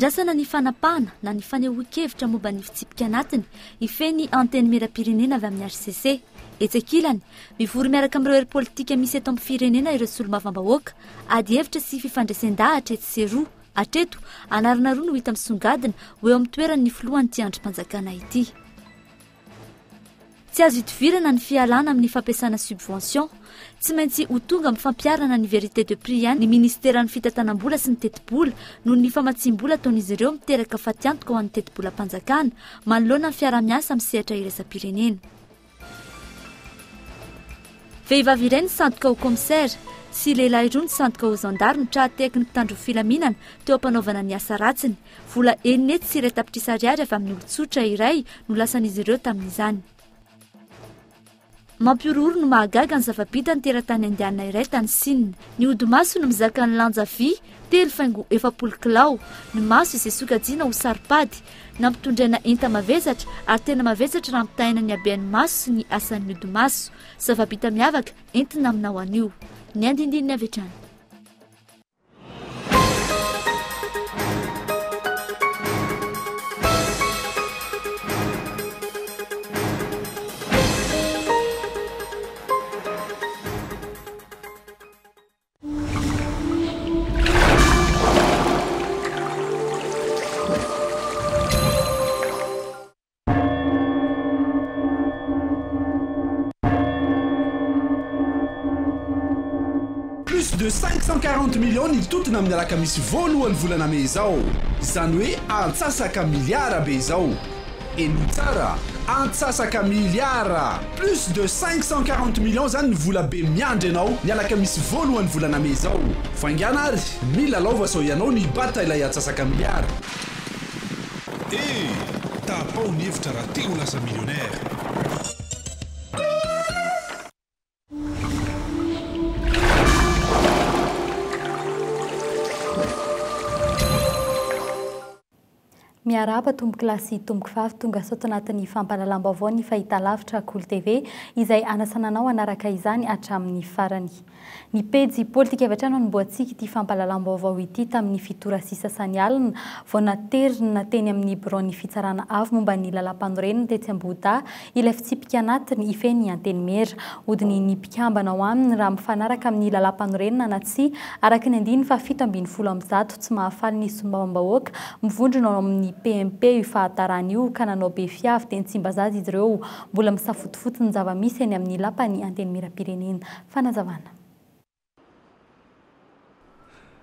Andrasana ny fanapahana na ny fanehoan-kevitra momba ny fitsipika anatiny ifeny anteny miram-pirenena avy amin'ny RCC. Etsekilany mivory miaraka amin'ireo hery politika misy eto amin'ny firenena ireo solombavambahoaka ady hevitra sy fifandraisan-dahatra etsy sy eroa. Hatreto anarana roa no hita misongadina ho eo amin'ny toeran'ny filohan'ity androm-panjakana ity. Tsy azo hitovirana ny fialana amin'ny fampiasana subvention. Tsy maintsy ho tonga amin'ny fampiarana ny vérité de prix ihany ny ministeran'ny fitantanam-bola sy ny teti-bola noho ny famatsim-bola ataon'izy ireo miteraka fatiantoka ho an'ny teti-bola-panjakana manoloana ny fiara-miasa amin'ny sehatra iraisam-pirenena. Vehivavy iray nisandoka ho komisaira sy lehilahy roa nisandoka ho zandarma trahateky ny mpitandro filaminana teo ampanaovana ny asa ratsiny. Vola enina sy iray tapitrisa ariary avy amin'ny olon-tsotra iray no lasan'izy ireo tamin'izany. Mampiororo no mahagaga ny zava-bita ny teratany andianina iray tany Sinina. Ny odi-maso no mizaka ny lanja vy 3,40 kilao. Ny maso izay sokajiana ho saripady nampitondraina enta mavezatra ary tena mavezatra raha ampitahina ny habean'ny maso sy ny asan'ny odi-maso. Zava-bita miavaka entina aminao anio. Ny andindininy avy hatrany. Plus de 540 millions ny totona amin'ny alakamisy voalohany volana me izao. Izany hoe antsasaka miliara be izao. Eno tsara, antsasaka miliara. Plus de 540 millions zany ny vola be miandry ianao ny alakamisy voalohany volana me izao. Faingana ary, mila laova sao ianao ny bata ilay antsasaka miliara. Tapao ny hevitra raha te ho lasa millionnaire. Miaraba tomboky lasy tomboky vavy tonga sao tanatin'ny fampalalam-baovao ny fahita lavitra Cool TV izay anasananao anaraka izany hatramin'ny farany. Ny pejy politika avy hatrany mboatsika ity fampalalam-baovao ity tamin'ny fitora sisa sany alina vao naterina teny amin'ny bureau-ny fitsarana avy momba ny lalam-panorenana tetsy Ambohidahy ilay fitsipika anatiny ifeny anteny mera odiny ny mpikambana ao aminy raha mifanaraka amin'ny lalam-panorenana na tsy araka ny 770 tsy mahafaly ny sombam-bahoaka mivondrona ao amin'ny PMP io fahatarany io ka nanao be fiavy teny Tsimbazaza izy ireo mbola misafotifoty ny zava-misy eny amin'ny lapany anteny miram-pirenena. Fanazavana.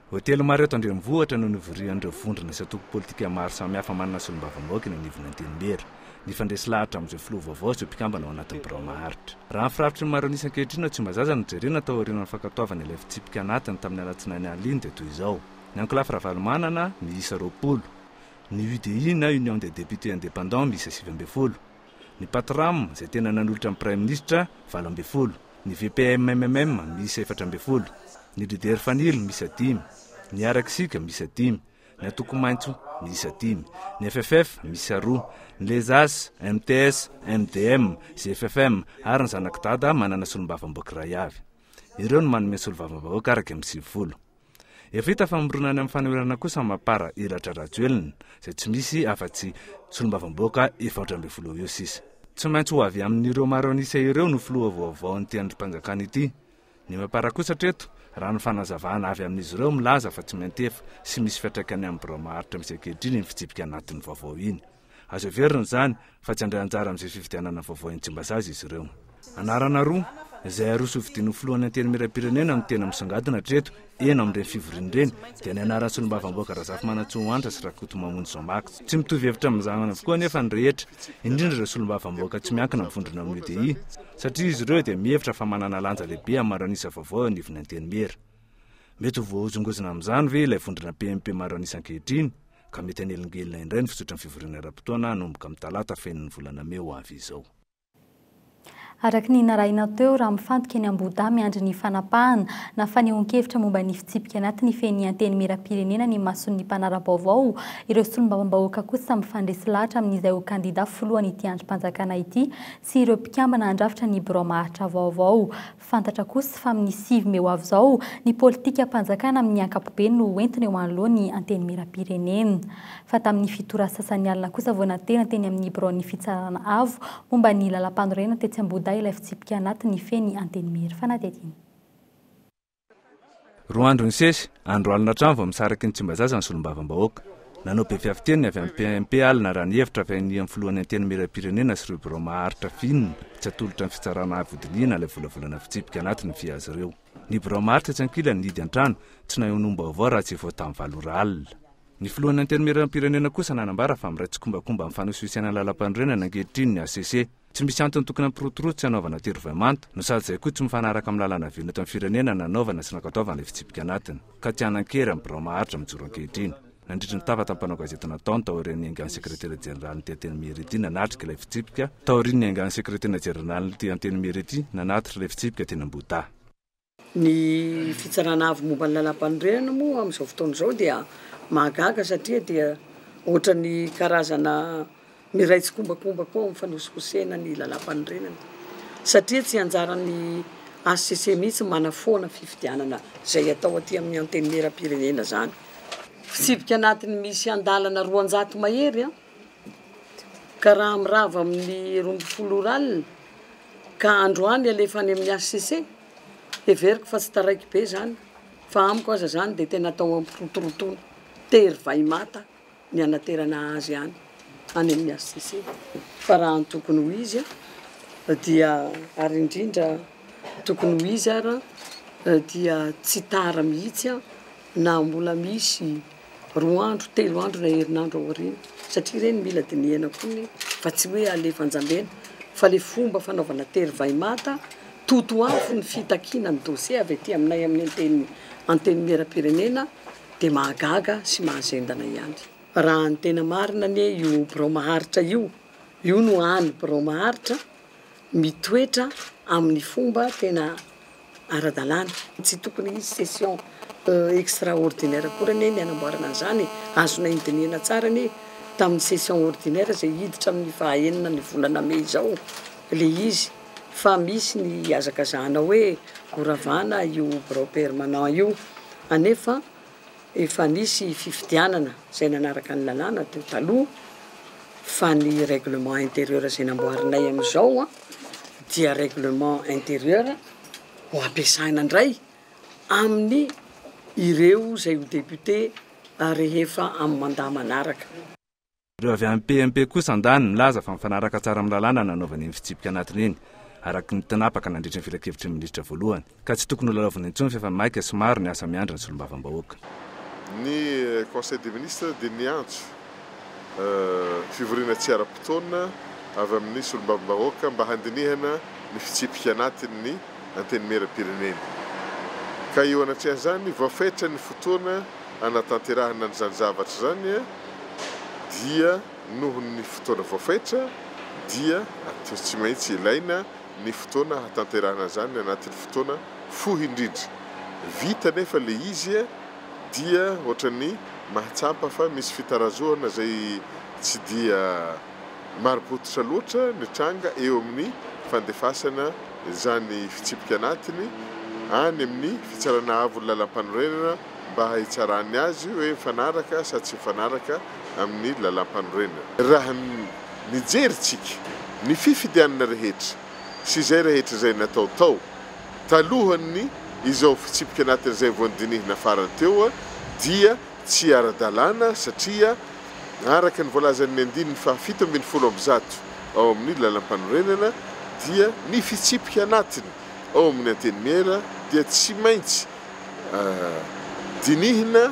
Hotely maro eto andrenivohitra no nivorian'ireo vondrona sy atoko politika maro samihafa manana solombavambahoaka eny anivon'ny anteny mera. Ny fandresy lahatra amin'izay filoha vaovao sy mpikambana ao anatin'ny birao maharitra. Raha firafitry ny maro anisan-kehitriny ao Tsimbazaza no jerena tao aorian'ny fankatoavana ilay fitsipika anatiny tamin'ny alatsinainy aliny dia toy izao. Ny ankolafy Ravalomanana miisa 20. Ny UDI na Union des députés indépendants miisa 7 Ny Patram izay tena nanolotra amin'ny Prime Ministre 12. Ny VPMMM miisa 14. Ny Leader Fanil miisa 5. Ny Araksika miisa 5. Ny Atoko Maintso miisa 5. Ny FFF miisa 2. Ny Lesas, MTS, MDM, CFFM ary ny Zanak Dada manana solombavambahoaka iray avy. Ireo no manome solombavambahoaka araka amin'ny 20. Efa hita famoronany amin'ny fanehoana kosa mapara Iratra Rajoelina izay tsy misy afa-tsy solombavambahoaka 420 eo sisa. Tsy maintsy ho avy amin'ireo maro anisa ireo no filoha vaovao ny androm-panjakana ity. Ny mapara kosa treto raha ny fanazavana avy amin'izy ireo milaza fa tsy maintefa sy misy fiatraikany amin'ny birao maharitra misy ankehitriny ny fitsipika anatin'ny vaovao iny. Azo everina izany fa tsy andray anjara amin'izay fividianana vaovao eny Tsimbazaza izy ireo. Anarana roa izay aroso vidin'ny filohan'ny anteny miram-pirenena no tena misongadina treto ena amin'ireny fivoriana ireny dia ny anaran'ny solombavambahoaka Razafy Manantsoanitra sy Rakoto Mamonjy Zamaky. Tsy mitovy hevitra mizahana avokoa nefa ny rehetra, indrindra ireo solombavambahoaka tsy miankina amin'ny vondrona amin'ny UDI satria izy ireo dia mihevitra fa manana lanja lehibe amin'ny maro anisa vaovao anivon'ny anteny mera. Mety ho voahozongozona amin'izany ve ilay vondrona PMP maro anisa ankehitriny ka mety anelingelina indray ny fisotran'ny fivoriana ara-potoana nomboka amin'ny talata fen'ny volana May ho avy izao. Araka ny naraina teo raha mifantoka eny Amboda miandry ny fanapahana na fanehoan-kevitra momba ny fitsipika anatin'ny feny anteny miram-pirenena ny mason'ny mpanara-baovao ireo solombavambahoaka kosa mifandresy lahatra amin'izay ho kandida filohan'ny ity androm-panjakana ity sy ireo mpikambana handrafitra ny biro maharitra vaovao. Fantatra kosa fa amin'ny 5 Meo avy izao ny politika mpanjakana amin'ny ankapobeny no entiny eo anolohan'ny anteny miram-pirenena. Fa tamin'ny fitora sasany alina kosa vao natena teny amin'ny biron'ny fitsarana avo momba ny lalam-panorena tetsy Amboda ilay fitsipika anatin'ny feny anteny miry fanatetiny. Roa andro ny sesy, andro alina trano vao misaraky ny Tsimbazaza ny solombavambahoaka. Nanao be fiaviteniny avy amin'ny PMP alina raha ny hevitra avy amin'ny filohan'ny anteny miram-pirenena sy ireo biro maharitra finina tsy atolotra ny fitsarana avodiniana ilay volavolana fitsipika anatin'ny fia azy ireo. Ny biro maharitra tsy ankilany nidy an-trano tsy nahonomba avao raha tsy vao tamin'ny valora alina. Ny filohan'ny anteny miram-pirenena kosa nanambara fa miraitsy kombakomba amin'ny fanosoisiana lalam-pandrenana ankehitriny ny ACC. Tsy misy antony tokony ampirotorotro tsy hanaovana terovamanta no sady izay koa tsy mifanaraka amin'ny lalana viana eto amin'ny firenena nanaovana sy nankataovana ilay fitsipika anatiny ka tsy hanan-kery amin'ny biro maharitra mijoro ankehitriny. Nandritra ny tafata amin'ny mpanao gazety nataony taorian'ny angany sekretera jeneraly ny anteny miry nanatrika ilay fitsipika taorian'ny angany sekretera jeneraly ny anteny miry nanatitra ilay fitsipika teny Amboda. Ny fitsarana avy momba ny lalam-pandrenana moa amin'izao fotoana izao dia mahagaga satria dia ohatra ny karazana miraitsy kombakomba koa amin'ny fanosokosena ny lalam-pandrenana satria tsy anjaran'ny ACC mihitsy manafoana fifidianana izay atao aty amin'ny anteny miram-pirenena zany. Fitsipika anatiny misy andalana 200 mahery ka raha mirava amin'ny 20 alina ka androany alefany amin'ny ACC everiko fa tsy taraiky be zany fa amiko aza zany dia tena atao ampirotorotona tery vaimata ny anaterana azy any amin'ny ACC fa raha tokony ho izy dia ary indrindra tokony ho izy ara dia tsy tara mihitsy na mbola misy 2 andro 3 andro na herinandro aoriana satria ireny mila dinihana koa fa tsy hoe alefa anjambena fa le fomba fanaovana tery vaimata totoafo ny fitakiana ny dossier avy aty aminay amin'ny anteny miram-pirenena dia mahagaga sy mahazendana ihany. Raha ny tena marina ny io biro maharitra io no any biro maharitra mitoetra amin'ny fomba tena ara-dalàna. Tsy tokony izy session extraordinaire koa ny anamboarana an'izany azona indinihana tsara ny tamin'ny session ordinaire izay hiditra amin'ny 9 ny volana Mey izao le izy fa misy ny azakazahana hoe goravana io biro permanent io anefa efa nisy fifidianana izay nanaraka ny lalàna teo taloha fa ny règlement intérieur izay namboarinay amin'izao dia règlement intérieur ho ampiasaina indray amin'ny ireo izay ho député rehefa amin'ny mandat manaraka. Ireo avy amin'ny PMP kosa andany milaza fa mifanaraka tsara amin'ny lalàna nanaovana ny fitsipika anatiny iny araky ny tanapaka nandritra ny filan-kevitry ny ministra voalohany ka tsy tokony ho lalaovana intsony fa efa maika somary ny asa miandry ny solombavambahoaka. Ny conseil des ministres dia niantso fivoriana tsy ara-potoana avy amin'ny solombavambahoaka mba handinihana ny fitsipika anatiny anteny miram-pirenena ka eo anatrehan'izany voafetra ny fotoana anatanterahana n'izany zavatra zany dia noho ny fotoana voafetra dia tsy maintsy ilaina ny fotoana hatanterahana zany anatin'ny fotoana fohy indrindra. Vita nefa le izy dia ohatrany mahatsapa fa misy fitarazoana zay tsy dia maripototra loatra ny tranga eo amin'ny fandefasana zany fitsipika anatiny any amin'ny fitsarana avo lalam-panorenana mba hitsarany azy hoe mifanaraka sa tsy mifanaraka amin'ny lalam-panorenana. Raha nijeritsika ny fifidianana rehetra sy izay rehetra izay natao tao talohany izao fitsipika anatiny izay voandinihina farany teo dia tsy ara-dalàna satria araka ny voalazan'ny 770 ao amin'ny lalam-panorenana dia ny fitsipika anatiny ao amin'ny anteny miera dia tsy maintsy dinihina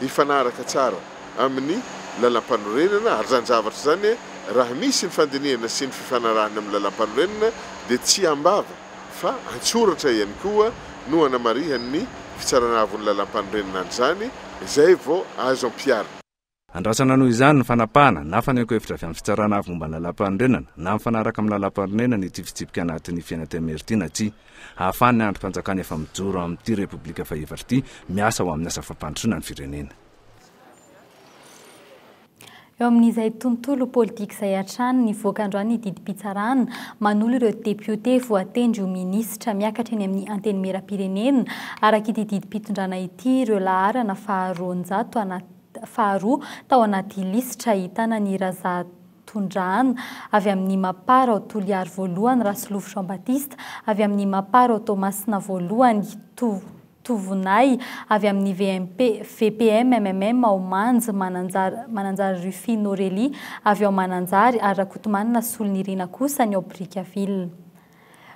hifanaraka tsara amin'ny lalam-panorenana ary zany zavatra zany raha misy ny fandinihana sy ny fifanarahana amin'ny lalam-panorenana dia tsy ambava fa antsoratra ihany koa no hanamarihan'ny fitsarana avon'ny lalam-panorenana an'izany izay vao azo ampiarina. andrasana noho izany ny fanapahana na faneko hevitra avy amin'ny fitsarana avy momba ny lalam-pandrenana na mifanaraka amin'ny lalam-pandrenana ny tifitsipika anatin'ny fiainam-pianaretiana ty ahafahany androm-panjakana efa mijoro amin'ity repoblika fahefatra ity miasa ho amin'ny asa fampandrosoana ny firenena. Eo amin'izay tontolo politika izay hatrany nivoaka androany didi-pitsarana manolo ireo député voatendry ho minisitra miakatra eny amin'ny anteny meram-pirenena araka ity didi-pitondrana ity ireo laharana faharoa tao anaty lisitra ahitana ny Razatondrahana avy amin'ny Mapara Toliary voalohany Rasolovo Jean Baptiste, avy amin'ny Mapara Tomasina voalohany Tovonay, avy amin'ny VPM MMM ao Manja Mananjary Rufino Aurélie, avy ao Mananjary ary Rakotomanina Solonirina kosa ny ao Brickaville.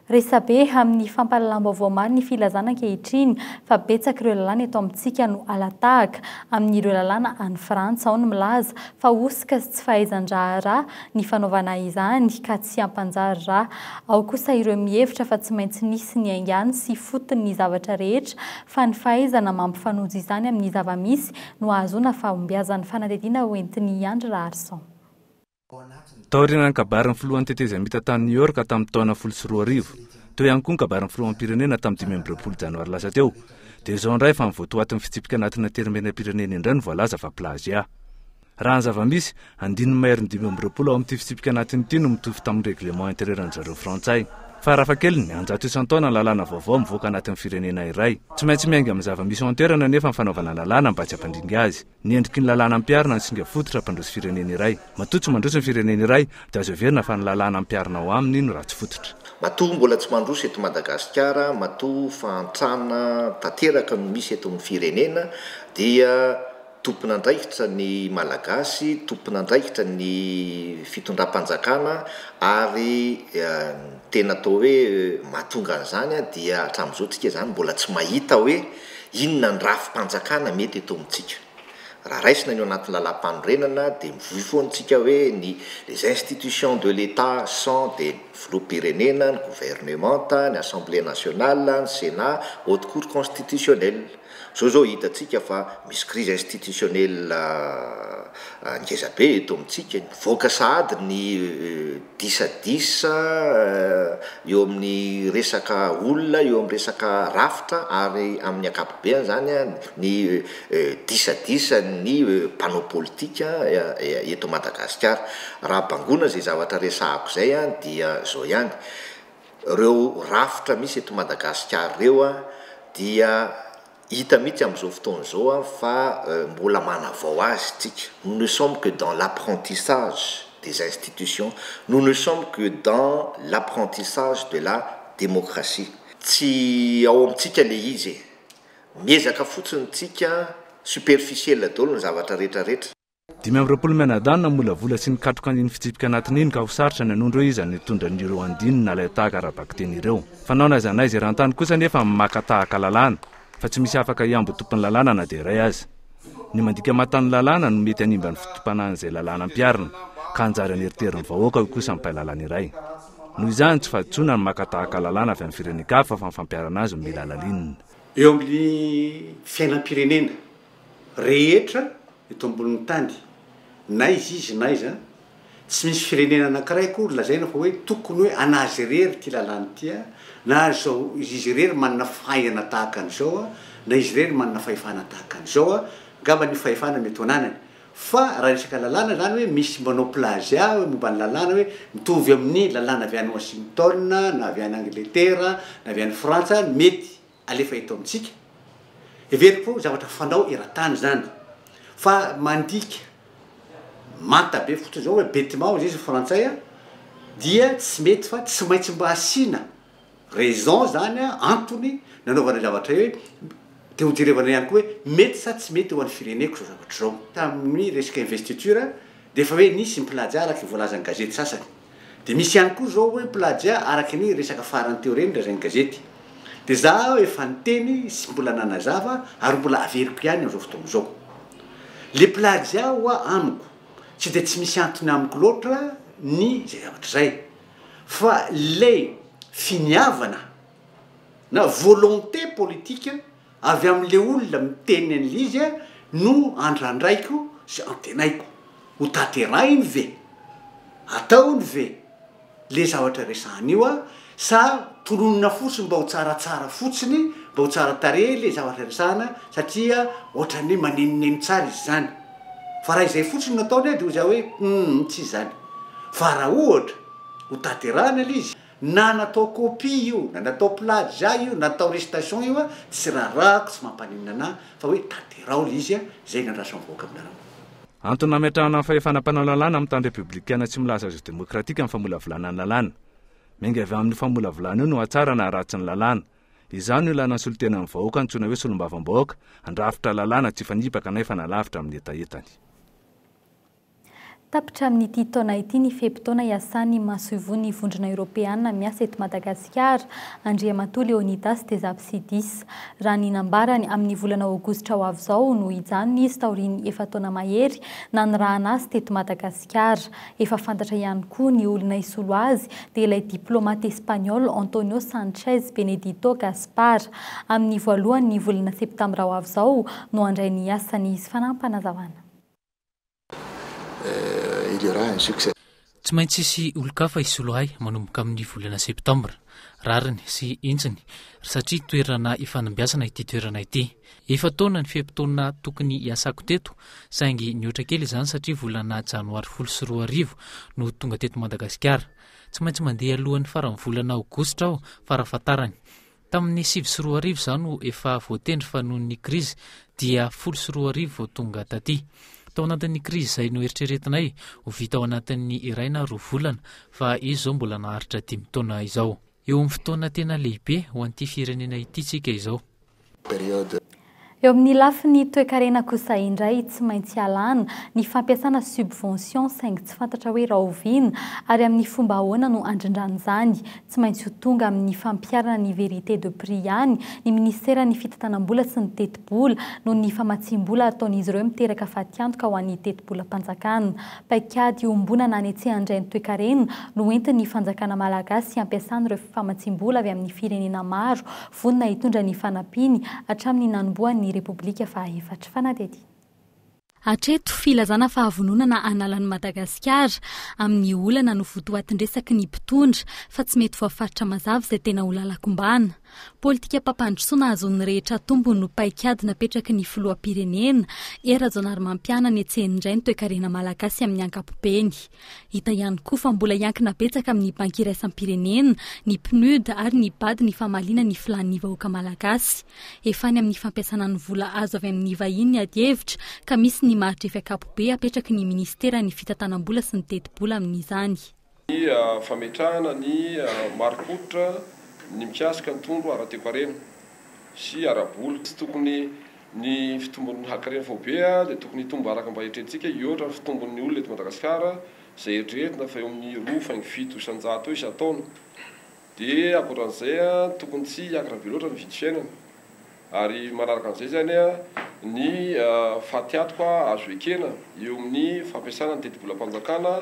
Resabe amin'ny fampahalalam-baovao maro ny filazana ankehitriny fa betsaka ireo lalàna eto amintsika no alatahaka amin'ireo lalàna any Frantsa ao ny milaza fa osika sy tsy fahaizan-draha raha ny fanaovana izany ka tsy ampanjary raha. Ao kosa ireo mihevitra fa tsy maintsy nisy ny aingany sy fotony ny zavatra rehetra fa ny fahaizana mampifanojo izany amin'ny zava-misy no ahazoana fahombiazan'ny fanadihadiana hoentin'ny Andry Raharson. Taoriana ny kabarin'ny filohan'ny tetezamita tany New York tamin'ny taona 2014, teo ihany koa ny kabarin'ny filoham-pirenena tamin'ny 20 janoary lasa teo. Dia izao indray fa mivoatoatin'ny fitsipika anatina termenam-pirenena indray ny voalaza fa plagia. Raha ny zava-misy, 5/2020 ao amin'ity fitsipika anatin'ity no mitovy tamin'ny règlement intérieur ny zareo frantsay. Fa raha kely ny 100 isan-taona ny lalàna vaovao mivoaka anatin'ny firenena iray. Tsy maintsy miainga amin'ny zava-misy ao an-toerana nefa ny fanaovana lalàna mba tsy hampandringa azy. Ny endriky ny lalàna ampiarina ny singa fototra hampandroso firenena iray. Matotso mandroso ny firenena iray dia azo heverina fa ny lalàna ampiarina ao aminy no ratsy fototra. Matoa mbola tsy mandroso eto Madagasikara, matoa fantrana tanteraka no misy eto amin'ny firenena dia tompona andraikitra ny malagasy, tompona andraikitra ny fitondram-panjakana ary tena atao hoe mahatonga an'izany dia hatramin'izao tsika zany mbola tsy mahita hoe inona ny rafim-panjakana mety eto amintsika. Raha raisina ny anaty lalam-panorenana dia mivoy foantsika hoe les institutions de l'État sont des filoham-pirenena, ny gouvernement, ny Assemblée nationale, ny Sénat, haute cour constitutionnelle. Zao hitatsika fa misy crise institutionnelle ngezabe eto amintsika, voaka sahady ny disadisa eo amin'ny resaka olona, eo amin'ny resaka rafitra ary amin'ny akapobeany zany ny disadisa ny panneau politika eto Madagasikara. Raha bangona zay zavatra resahako zay dia zao ihany, ireo rafitra misy eto Madagasikara reo dia hita mitsy amin'izao fotoana izao fa mbola manavao azy tsika. Nous ne sommes que dans l'apprentissage des institutions, nous ne sommes que dans l'apprentissage de la démocratie. Tsy ao amintsika le izy, miezaka fotsiny tsika superficiel daholo ny zavatra rehetrarehetra. 5 menadana molavola sy nikatroka ny fitsipika anatin'iny ka ho sarotra ny anondro izy ny tondran'ireo andiny na ilay tahaka ara-bakiteny ireo. Fanao n'aiza n'aiza eran-tany kosa nefa makatahaka lalàna fa tsy misy afaka iambo tompon'ny lalàna na dia iray azy. Ny mandika matany lalàna no mety hanimba ny fitopanan'izay lalàna ampiarina ka anjary aneriterin'ny vahoaka kosa ny pahalalana iray. Noho izany tsy fahaditsona ny makatahaka lalàna avy amin'ny firenekafa fa mifampiarana azy amin'ny lalalinina. Eo amin'ny fiainam-pirenena rehetra eto ambonin'ny tany, na izy na izy tsy misy firenena anankiray koa lazaina fa hoe tokony hoe anazy irery ty lalàna ty na zao izy irery manana fahaizana tahaka an'izao na izy irery manana fahefana tahaka an'izao ngamba ny fahefana mety ananany. Fa raha resaka lalàna zany hoe misy manao plagia hoe momba ny lalàna hoe mitovy amin'ny lalàna avy any Washington na avy any Angleterre na avy any Frantsa mety alefa eto amintsika. Everiko zavatra fanao eran-tany zany fa mandika manta be fotsiny zao hoe bêtement izy frantsay dia tsy mety fa tsy maintsy mba asiana raison zany antony nanaovana zavatra hoe teo jerevana ihany koa hoe mety sa tsy mety eo an'ny fireneko zao zavatra zao. Tamin'ny resaka investiture dia efa hoe nisy plagia araky voalazan'ny gazety sasany, dia misy ihany koa zao hoe plagia araky ny resaka farany teo reny razan'ny gazety. Dia zaho efa niteny sy mbola nanazava ary mbola averiko ihany amin'izao fotoana izao. Le plagia hoa amiko tsy dia tsy misy antony amiko loatra ny zay zavatra zay, fa le finiavana na volonté politique avy amin'le olona miteny an'ilay izy no andrandraiko sy antenaiko ho taterahiny ve ataony ve le zavatra resahany io a sa tononona fotsiny mba ho tsaratsara fotsiny mba ho tsara tare le zavatra resahana satria ohatrany hoe manenineny tsara izy zany fa raha izay fotsiny nataony de ho za hoe tsy zany fa raha ohatra ho taterahana le izy na natao copie io na natao plagiat io na natao restation io a tsy rarahako tsy mampaninina ana fa hoe taterao le izy a zay nandraso mivoaka aminareo antony nametrahana amin'ny fahefanam-panao lalàna amin'ny tany républicaine tsy milaza azo démocratique amin'ny famolavolana ny lalàna menga avy amin'ny famolavolana io no atsara na ratsy ny lalàna izany io ilana solotena amin'ny vahoaka antsoina hoe solombavam-bahoaka andrafitra lalàna tsy fanipaka nefa nalavitra amin'ny etaetany tapitra amin'ity taona ity ny fepitaona iasany masoivony vondrona eoropeana miasa eto Madagasikara Andriamatoa Leonidas Dezapsidis raha ninambarany amin'ny volana aogositra ho avy izao no hijanona izy taoriany efa taona mahery nanirahana azy teto Madagasikara efa fantatra ihany koa ny olona isolo azy dia ilay diplomate espagnol Antonio Sanchez Benedito Gaspar amin'ny voalohan'ny volana septambra ho avy izao no andray ny asany izy fanampanazavana tsy maintsy isy olo-kafa isolo hay manomboka amin'ny volana septambra rariny sy intsiny satria toerana ifanambiasana ity toerana ity efa taona ny fepitaona tokony hiasako teto saingy niotra kely izany satria volana janoary 14 no tonga teto Madagasikara tsy maintsy mandeha alohan'ny farany volana aogositra aho farafatarany tamin'ny 7 izany no efa voatendry fa noho ny krizy dia 12 vao tonga taty tao anatin'ny krizy izay no eritreretinay ho vita ao anatin'ny iray na 2 volana fa izy izao mbola naharitra 5 taona izao eo amin'ny fotoana tena lehibe ho an'ity firenena ity tsika izao eo amin'ny lafiny toe-karena kosa indray tsy maintsy alana ny fampiasana subvention saingy tsy fantatra hoe raha oviana ary amin'ny fomba ahoana no andrindrany izany tsy maintsy ho tonga amin'ny fampiarana ny vérité de prix ihany ny ministera ny fitantanam-bola sy ny teti-bola no ny famatsim-bola ataon'izy ireo miteraka fatiantoka ho an'ny teti-bola-panjakana paikady ombonana any etse-andray ny toe-karena no entin'ny fanjakana malagasy ampiasana ireo famatsim-bola avy amin'ny firenena maro vonona hitondra ny fanampiny hatramin'ny nanomboan'ny Republika fahaefatra fanadedy hatreto filazana fahavononana analan'ny Madagasikara amin'ny olana no votoatin-dresaky ny mpitondra fa tsy mety voafaritra mazava izay tena ho lalakombana politika pampandrosoana azon'ny rehetra tombony no paikady napetraky ny filoham-pirenena era zonary mampiana ny etse-ndray ny toe-karena malagasy amin'ny ankapobeny hita ihany koa fa mbola iankina betsaka amin'ny banky iraisam-pirenena ny PNUD ary ny BAD ny famaliana ny filan'ny vahoaka malagasy efa ny amin'ny fampiasana ny vola azo avy amin'ny vahiny ny ady-hevitra ka misy ny mahatrefy ankapobe apetraky ny ministera ny fitantanam-bola sy ny teti-bola amin'izany ny fametrahana ny marikotra ny mikasika ny tondro ara-toe-karena sy ara-bola tsy tokony ny fitombon'ny hakarena fobe dia tokony hitombo araka mba eritreretintsika iohatra ny fitombon'ny olona eto Madagasikara izay eritreretina fa eo amin'ny 2.7 isan-jato isan-taona dia akoatran'izay tokony tsy hiakatra be loatra ny vidy fiainana ary manaraka an'izay zany ny fatiatoka azo ekena eo amin'ny fampiasana ny teti-bola-panjakana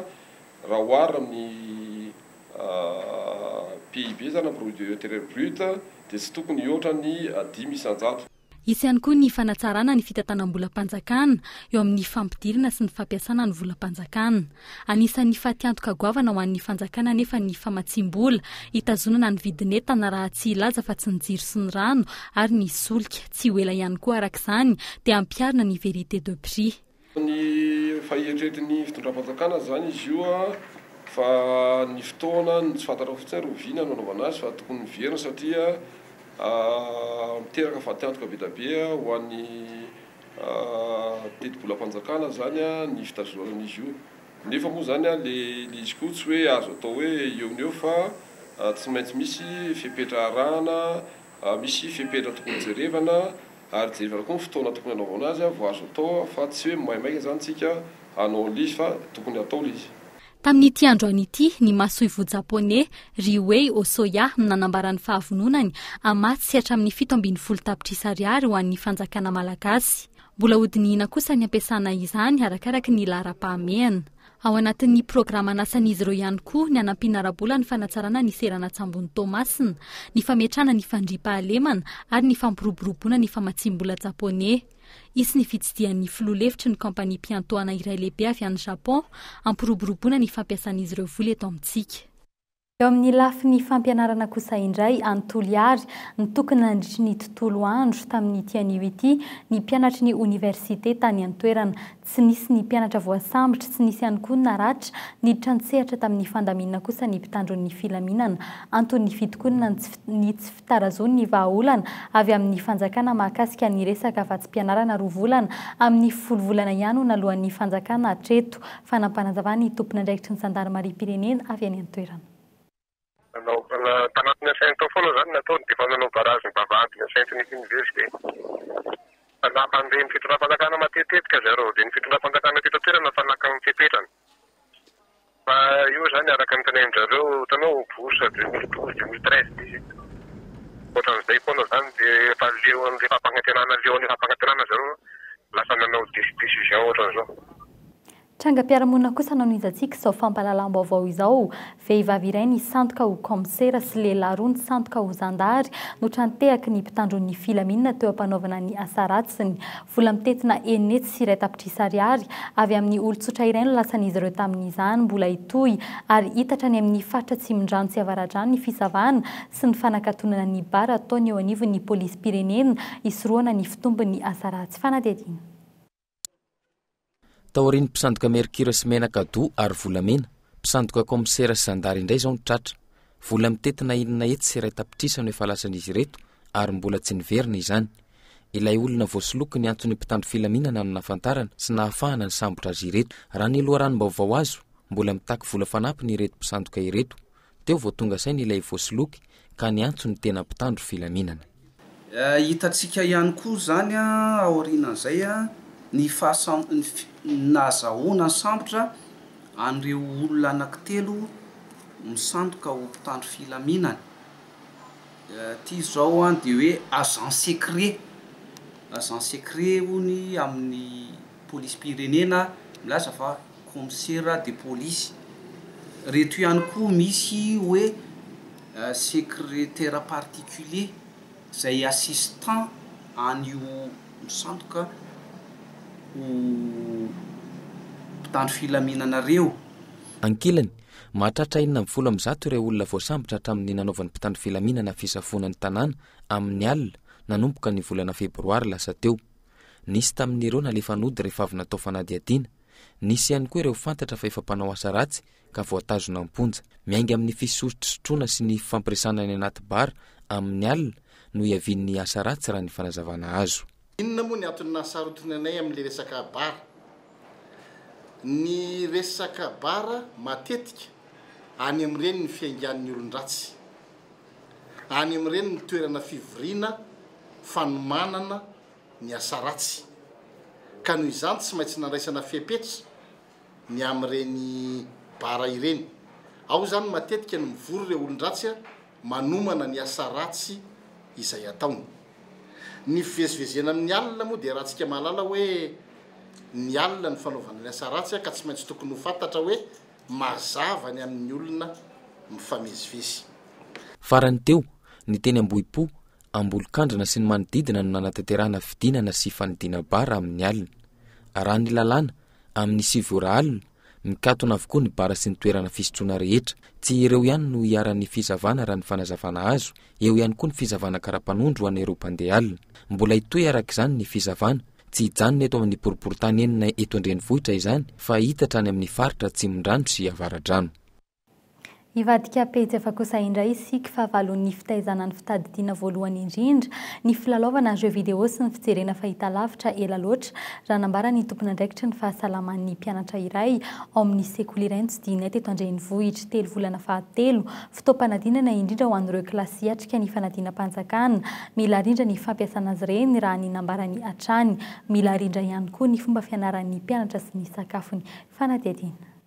raha oharina amin'ny PIB zany produit intérieur brut dia tsy tokony hihoatra ny 5 isan-jato isy ihany koa ny fanatsarana ny fitantanam-bola-panjakana eo amin'ny fampidirana sy ny fampiasana ny vola-panjakana anisan'ny fatiantoka goavana ho an'ny fanjakana nefa ny famatsim-bola hitazonana ny vidin'entana raha tsy ilaza fa tsy ny jiro sy ny rano ary ny solika tsy ho ela ihany koa araka izany dia ampiarina ny vérité de prix ny faheritreretin'ny fitondram-panjakana zany izy io fa ny fotoana ny tsy fantatra fotsiny rovina no anaovana azy fa tokony miverina satria miteraka fatiantoka be da be ho an'ny teti-bola-panjakana zany ny fitazonan'izy io nefa moa zany le izy koa tsy hoe azo atao hoe eo ny eo fa tsy maintsy misy fipetrarana misy fipetra tokony jerevana ary jerevana koa ny fotoana tokony anaovana azy vao azo atao fa tsy hoe maimaika zany tsika hanao l'izy fa tokony atao l'izy tamin'ity androany ity ny masoivo japonais Ryuhei Osoya nanambarany fahavononany amatsy sy hatramin'ny 7.7 tapitrisa ariary ho an'ny fanjakana malagasy mbola hodinina kosa ny ampiasana izany arakaraka ny lara-pahamehana ao anatin'ny programa nasan'izy ireo ihany koa ny anam-pinarabola ny fanatsarana ny serana tsambony tomasina ny fametrana ny fandriampahalemana ary ny fampiroboroboana ny famatsimbola japonais isy ny fitsidian'ny filoalefitry ny kampania mpiantoana iray lehibe avy any Japon ampiroboroboana ny fampiasan'izy ireo vola eto amintsika. Eo amin'ny lafiny fampianarana kosa indray anontolo ary ny tokony nandritry ny tontolo andro tamin'ny tianio ity ny mpianatry ny oniversite tany an-toerana tsy nisy ny mpianatra voasambotra tsy nisy ihany koa naratra niditra ny sehatra tamin'ny fandaminana kosa ny mpitandron'ny filaminana antony fitokonana ny tsy fitarazony ny vahaolana avy amin'ny fanjakana mahakasika ny resaka afa-tsy-pianarana roa volana amin'ny 10 volana ihany nalohan'ny fanjakana hatreto fanampanazavany tompona andraikitry ny zandarmariam-pirenena avy any an-toerana. Tanatin'ny Saint-Tao foana zany nataony dia fananao barazy ny vavahady ny Saint-Denis Université. Mandeha ny fitondram-panjakana matetetika zareo dia ny fitondram-panjakana teto an-toerana fanaka amin'ny fipetrana. Fa io zany araka ny tenenin-jareo tanao bourse 2012-2013 ohatran'izay foana zany dia efa leon'ilay fampanantenana leon'ilay fampanantenana zareo lasa nanao décision ohatran'izao. Trangam-piaramonina kosa nanoizatsika izao fampahalalam-baovao izao vehivavy iray ny sandoka ho komisera sy lehilahy roa ny sandoka ho zandary no trantehaky ny mpitandron'ny filaminana teo ampanaovana ny asa ratsiny vola mitetina enety sy iray tapitrisa ariary avy amin'ny olon-tsotra iray no lasan'izy ireo tamin'izany mbola hitohy ary hitatra ny amin'ny faritra Tsimondrano sy Avaradrano ny fisavana sy ny fanakatonana ny bara ataony eo anivon'ny polisy pirenena isoroana ny fitombon'ny asa ratsy fanadihadiana. Taoriny mpisandoka Mercure sy menaka do ary volamena mpisandoka komisera sy zandary indray zao ny tratra vola mitetina inona ety sy iray tapitrisa no efa lasan'izy reto ary mbola tsy niverina izany ilay olona voasoloky ny antony mpitandro filaminana no nafantarana sy nahafahana ny sambotra azy ireto raha ny loharanom-baovao azo mbola mitaky vola fanampy ny ireto mpisandoka ireto teo vao tonga sainy ilay voasoloky ka ny antony tena mpitandro filaminana. Hitatsika ihany koa zany aorianan'izay ny nazahoana ny sambotra an'ireo olona anankitelo misandoka ho mpitandro filaminana. Ty zao dia hoe agent secret hony amin'ny polisy pirenena milaza fa commissaire de police. Reto ihany koa misy hoe secrétaire particulier izay assistant an'io misandoka mpitandro filaminana reo. Ankilany mahatratra 400 ireo olona voasambotra hatramin'ny nanaovan'ny mpitandro filaminana fisafonan'ny tanàna amin'ny alina nanomboka ny volana febroary lasa teo. Nisy tamin'ireo nalefanody rehefa avy natao fanadihadiana. Nisy ihany koa ireo fantatra fa efa mpanao asa ratsy ka voatazona amponja. Miainga amin'ny fisotrosotrona sy ny fampiresana ny anaty bara amin'ny alina no iavian'ny asa ratsy raha ny fanazavana azo. Inona moa ny antony nasarotiny anay amin'le resaka bara? Ny resaka bara matetika any amin'ireny ny fiaingan'ny olon-dratsy, any amin'ireny ny toerana fivoriana fanomanana ny asa ratsy. Ka noho izany tsy maintsy nandraisana fepetra ny amin'ireny bara ireny. Ao zany matetika ny mivory ireo olon-dratsy manomana ny asa ratsy izay ataony. Ny fivezivezena amin'ny alina moa dia rahantsika mahalala hoe ny alina ny fanaovana ny asa ratsy ka tsy maintsy tokony ho fantatra hoe mazava ny amin'ny olona mifamezivezy. Farany teo ny teny Ambohipo, Ambolokandrana sy ny manodidina no nanatanterahana fidinana sy fanidina bara amin'ny alina. Raha ny lalàna amin'ny 7 alina mikatona avokoa ny bara sy ny toerana fisotroana rehetra. Tsy ireo ihany no hiaran'ny fizavana raha ny fanazavana azo, eo ihany koa ny fizavana karapanondro ho an'ireo mpandeha alina. Mbola hitohy araka izany ny fizavana, tsy hijanona eto amin'ny boriboritany enina eto an-drenivohitra izany fa hitatra any amin'ny faritra Tsimondrano sy Avaradrano. Ivadika pejy efa kosa indray isika fa valon'ny fitaizana ny fitadidiana voalohany indrindra ny filalaovana jeux vidéo sy ny fijerena fahitalavitra ela loatra raha nambara ny tompona andraikitra ny fahasalaman'ny mpianatra iray ao amin'ny sekoly iray ny tsidinay teto an-drenivohitra 3 volana fahatelo fitaoam-panadinana indrindra ho an'ireo kilasy atrika ny fanadina-panjakana mila rindra ny fampiasana azy ireny raha ny nambarany hatrany mila rindra ihany koa ny fomba fianaran'ny mpianatra sy ny sakafony fanadihadiana.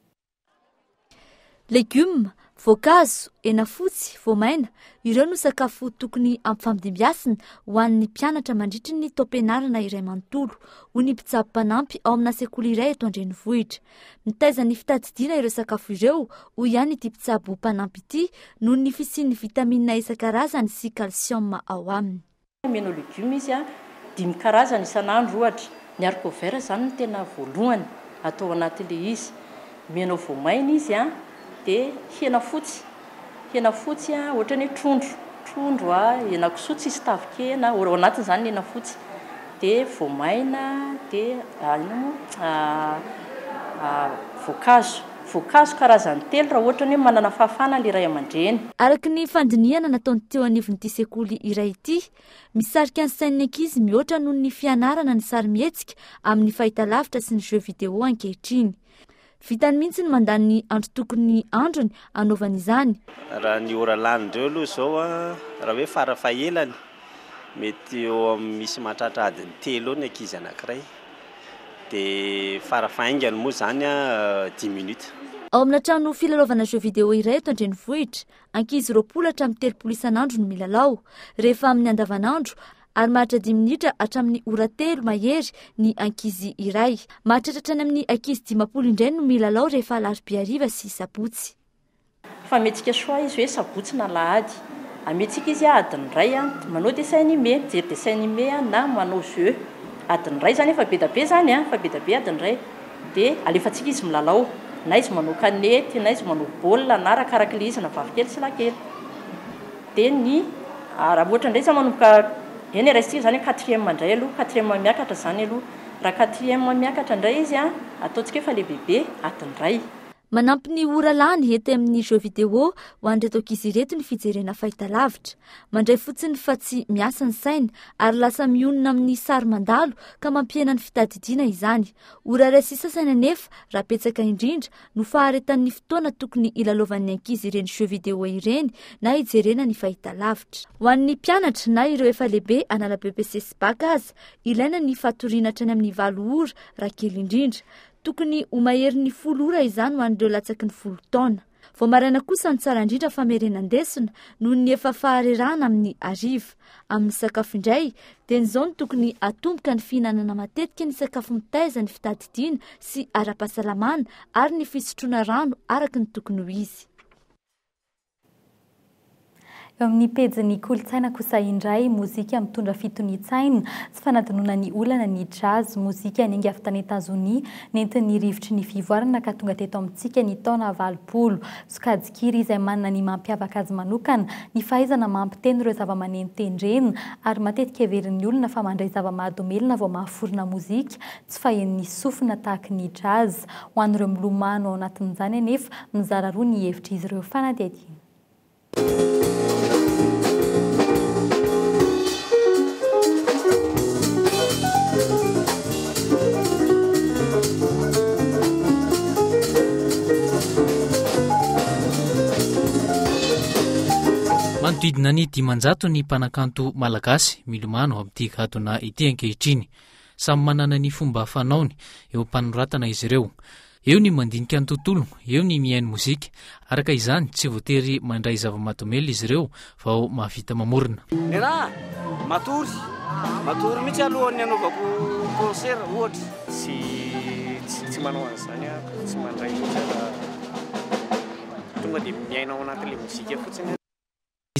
legioma voankazo hena fotsy voamaina ireo no sakafo tokony ampifamidimbiasina ho an'ny mpianatra mandritry ny taom-pianarana iray manontolo ho ny mpitsabo-panampy ao amina sekoly iray eto andrenivohitra mitaiza ny fitadidiana ireo sakafo ireo ho ihany ity mpitsabo-panampy ity noho ny fisian'ny vitamina isan-karazany sy calcium ao aminy. Mena legioma izy a 5 karazany isan'andro ohatra ny haricot vert zany no tena voalohany atao anatin'le izy. Mena voamaina izy a dia hena fotsy a ohatra ny trondro a hena kisoa tsisy tavikena ao anatin'izany hena fotsy dia voamaina dia voankazo karazany 3 raha ohatra ny manana fahafana le ray aman-dreny. Araky ny fandiniana nataony teo anivon'ity sekoly iray ity misarika ny sain'ny ankizy mihoatra noho ny fianarana ny sary mihetsika amin'ny fahitalavitra sy ny jeu vidéo ankehitriny. Vitany mihitsy ny mandany andro tokony androny anaovana izany. Raha ny ora lanindreo aloha zao raha hoe farafahelany mety eo misy mahatratra adiny 3 eo ny ankizy anankiray dia farafahaingany moa zany 10 minutes. Ao amina trano filalaovana jeu vidéo iray eto andrenivohitra ankizy 20 hatramin'ny 30 isan'andro no milalao rehefa amin'ny andavanandro ary maharitra 10 minitra hatramin'ny ora 3 mahery ny ankizy iray. Mahatratra ny amin'ny ankizy 50 indray no milalao rehefa alarobia hariva sy sabotsy. Fa metsika soa izy hoe sabotsy na lahady. Ametsika izy adiny iray manao dessin animé, mijery dessin animé na manao jeu. Adiny iray zany efa be da be zany fa be da be adiny iray dia alefatsika izy milalao. Na izy manao kanety, na izy manao baolina na arakaraka ilay izy na vavikely sy lankely. Dia ny raha ohatra indray izy manomboka eny raisitsika zany 4e indray aloha 4e miakatra zany aloha raha 4e miakatra indray izy ataontsika efa le bebe adiny iray. Manampy ny ora lany hety amin'ny jeu vidéo ho an'ireto ankizy ireto ny fijerena fahitalavitra. Mandray fotsiny fa tsy miasa ny saina ary lasa mionona amin'ny sary mandalo ka mampiena ny fitadidiana izany. Ora iray sisa saina nefa raha petsaka indrindra no faharetan'ny fotoana tokony ilalovan'ny ankizy ireny jeu vidéo ireny na hijerena ny fahitalavitra. Ho an'ny mpianatra na ireo efa lehibe anala BEPC sy BAC aza ilaina ny fatoriana hatrany amin'ny 7 ora raha kely indrindra. Tokony ho mahery ny 10 ora izany ho an'ireo latsaky ny 10 taona. Vao maraina kosa ny tsara indrindra famerenandesina noho ny efa faharerana amin'ny hariva. Amin'ny sakafo indray dia izao no tokony atomboka ny fihinanana matetika ny sakafo mitaiza ny fitadidiana sy ara-pahasalamana ary ny fisotroana rano araka ny tokony ho izy. Eo amin'ny pejy kolontsaina kosa indray mozika mitondra fitony-tsaina sy fanadinona ny olana ny jazz mozika ny angy avy tany Etazonia nentin'ny rivotry ny fivoarana ka tonga teto amintsika ny taona 20 sokajikiry izay manana ny mampiavaka azy manokana ny fahaizana mampiteny ireo zava-maneno tendrena ary matetika heverin'ny olona fa mandray zava-mahadomelona vao mahaforona mozika tsy fahen'ny sofina tahaka ny jazz ho an'ireo milomano ao anatin'izany anefa mizara roa ny hevitra izy ireo fanadihadiana. Manodidina ny 10 ny mpanakanto malagasy milomano amin'ity gadona ity ankehitriny. Samy manana ny fomba fanaony eo mpanoratana izy ireo. Eo ny mandinika ny tontolo, eo ny mihaino mozika. Araka izany tsy voatery mandray zava-mahadomelona izy ireo vao mahavita mamorona. Nena matory mihitsy alohan'ny anaovako concert ohatra. Tsy manao an'izany tsy mandray tonga dia miaina ao anatin'ilay mozika fotsiny.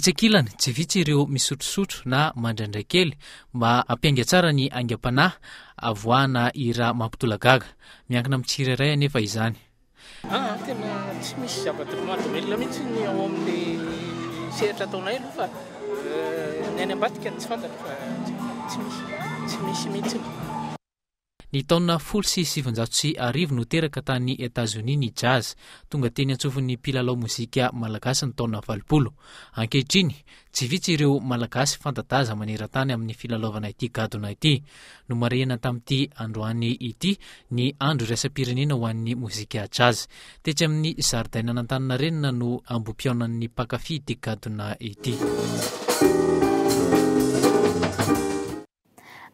Itsakilany tsy vitsy ireo misotrosotro na mandraindray kely mba ampiainga tsara ny aingam-panahy avoahana ira mampitolagaga miankina amin'ny tsirairay anefa izany. Tena tsy misy zava-mahadomelona mihitsy ny ao amin'ny sehatra ataonay aloha fa ny any ambadika tsy fantatra fa tsy misy mihitsy. Ny taona 1790 no teraka tany Etazonia ny jazz tonga teny antsofin'ny mpilalao mozika malagasy ny taona 20. Ankehitriny tsy vitsy ireo malagasy fantadaza maneran-tany amin'ny filalaovana ity gadona ity no marihana tamin'ity androany ity ny andro iraisam-pirenena ho an'ny mozika jazz. Tetsy amin'ny zaridaina n'Antaninarenina no ambom-pionan'ny mpankafy ity gadona ity.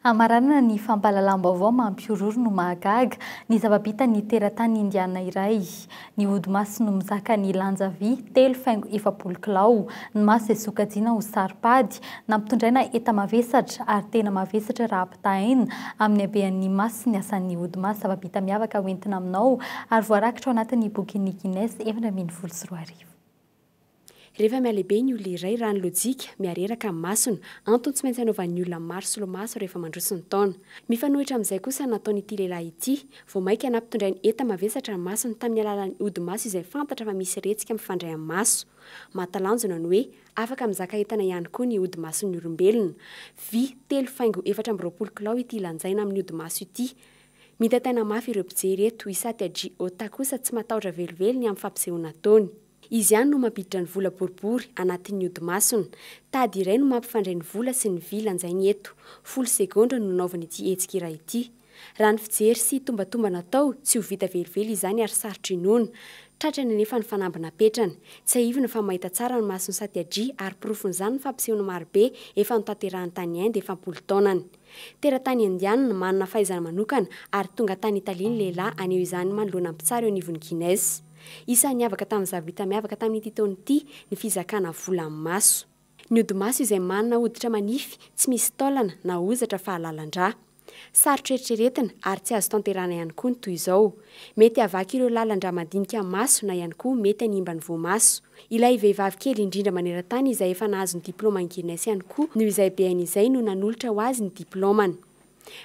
Amaranana ny fampalalam-baovao mampiororo no mahagaga ny zava-bita ny teratany indiana iray. Ny odi-maso no mizaka ny lanjavy 3.7 kilao, ny maso izay sokajiana ho saripady nampitondraina enta-mavesatra ary tena mavesatra raha ampitahaina amin'ny habean'ny maso ny asan'ny odi-maso. Zava-bita miavaka hoentina aminao ary voarakitra ao anatin'ny bokin'ny Guinness 4.4. Rehefa mialehibe ny olona iray raha ny lojika miareraka amin'ny masony, antony tsy maintsy hanaovan'ny olona maro solomaso rehefa mandroso ny taona. Mifanohitra amin'izay kosa nataony ity lehilahy ity, vao maika nampitondray ny enta-mavesatra ny masony tamin'ny alalan'ny odi-maso izay fantatra fa misy retsika mifandray amin'ny maso. Mahatalanjona ny hoe afaka mizaka entana ihany koa ny odi-mason'ny olombelona. Vy 3.4 kilao ity lanjaina amin'ny odi-maso ity. Mitataina mafy ireo mpijery eto Isaty Ota kosa tsy matahotra velively amin'ny fampisehoana taony. Izy ihany no mampiditra ny vola boribory anatin'ny odi-masony. Tady iray no mampifandray ny vola sy ny vy lanjainy eto. 10 sekondra no nanaovany ity hetsika iray ity. Raha ny fijery sy tombatomba natao tsy ho vita velively izany ary sarotra inoana. Tratrany nefa ny fanambina petrany. Tsy haivina fa mahita tsara ny masony Saty ary porofon'izany ny fampisehoana marobe efa notanterahany tany Inde 7 taonany. Teratany indiana manana fahaizana manokana ary tonga tany Italia ny lehilahy aneo izany manoloana mpitsara eo anivon'ny Guinness. Isan'ny miavaka tamin'ny zavita miavaka tamin'ity taona ity ny fizakana vola amin'ny maso. Ny odi-maso izay manana hoditra manify, tsy misy taolana na hozatra fa halalan-drà. Sarotra eritreretina ary tsy azo tanterana ihany koa ny toy izao. Mety havaka ireo lalan-drà madinika maso na ihany koa mety hanimba ny voamaso. Ilay vehivavy kely indrindra maneran-tany izay efa nahazo ny diplômany Guinness ihany koa noho izay bean'izay no nanolotra ho azy ny diplômany.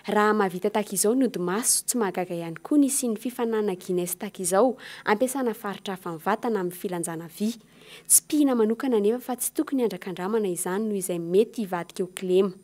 Raha mahavita tahaka izao ny odi-maso, tsy mahagaga ihany koa ny sy ny fifanana Guinness tahaka izao, ampiasana faritra hafa ny vatana amin'ny filanjana vy. Tsy pihina manokana nefa fa tsy tokony andrakandramana izany noho izay mety hivadika ho kilema.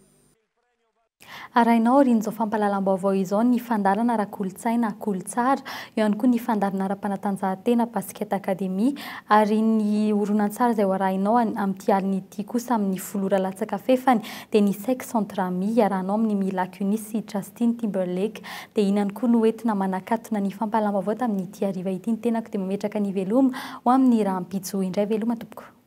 Arahinao rin'izao fampalalam-baovao izao ny fandarana ara-kolotsaina kolontsara, eo ihany koa ny fandarana ara-panatanjahantena basket academy ary ny horonan-tsara izay ho arahinao amin'ity alina ity kosa amin'ny folora latsaka fefany dia ny sex entre amis arahanao amin'ny Mila Kunis sy Justin Timberlake. Dia iny ihany koa no entina manakatona ny fampalalam-baovao tamin'ity hariva ity. Ny tenako dia mametraka ny veloma ho amin'ny raha-mpitso indray veloma tompoko.